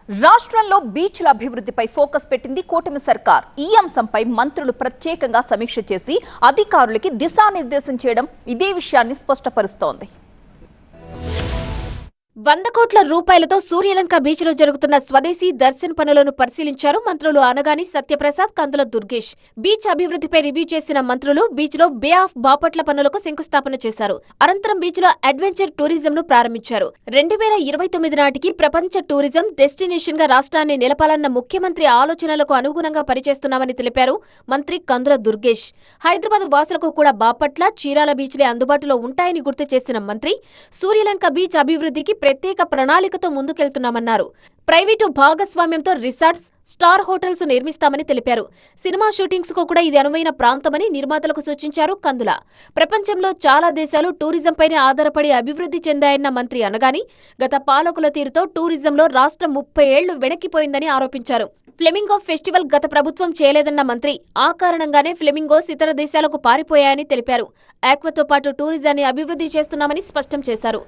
రాష్ట్రంలో బీచ్ల అభివృద్ధిపై ఫోకస్ పెట్టింది కూటమి సర్కార్. ఈ అంశంపై మంత్రులు ప్రత్యేకంగా సమీక్ష చేసి అధికారులకి దిశానిర్దేశం చేయడం ఇదే విషయాన్ని స్పష్టపరుస్తోంది. 100 కోట్ల రూపాయలతో సూర్యలంక బీచ్ లో జరుగుతున్న స్వదేశీ దర్శన్ పనులను పరిశీలించారు మంత్రులు అనగాని సత్యప్రసాద్, కందుల దుర్గేష్. బీచ్ అభివృద్ధిపై రివ్యూ చేసిన మంత్రులు బీచ్ లో బే ఆఫ్ బాపట్ల పనులకు శంకుస్థాపన చేశారు. అనంతరం బీచ్ లో అడ్వెంచర్ టూరిజం ను ప్రారంభించారు. 2029 నాటికి ప్రపంచ టూరిజం డెస్టినేషన్ గా రాష్ట్రాన్ని నిలపాలన్న ముఖ్యమంత్రి ఆలోచనలకు అనుగుణంగా పనిచేస్తున్నామని తెలిపారు మంత్రి కందుల దుర్గేష్. హైదరాబాద్ వాసులకు కూడా బాపట్ల, చీరాల బీచ్లే అందుబాటులో ఉంటాయని గుర్తు చేసిన మంత్రి సూర్యలంక బీచ్ అభివృద్ధికి ప్రత్యేక ప్రణాళికతో ముందుకెళ్తున్నామన్నారు. ప్రైవేటు భాగస్వామ్యంతో రిసార్ట్స్, స్టార్ హోటల్స్ నిర్మిస్తామని తెలిపారు. సినిమా షూటింగ్స్ కు కూడా ఇది అనువైన ప్రాంతమని నిర్మాతలకు సూచించారు కందుల. ప్రపంచంలో చాలా దేశాలు టూరిజంపైనే ఆధారపడి అభివృద్ధి చెందాయన్న మంత్రి అనగాని గత పాలకుల తీరుతో టూరిజంలో రాష్ట్రం 30 ఏళ్లు వెనక్కిపోయిందని ఆరోపించారు. ఫ్లెమింగో ఫెస్టివల్ గత ప్రభుత్వం చేయలేదన్న మంత్రి ఆ కారణంగానే ఫ్లెమింగోస్ ఇతర దేశాలకు పారిపోయాయని తెలిపారు. ఆక్వాతో పాటు టూరిజాన్ని అభివృద్ధి చేస్తున్నామని స్పష్టం చేశారు.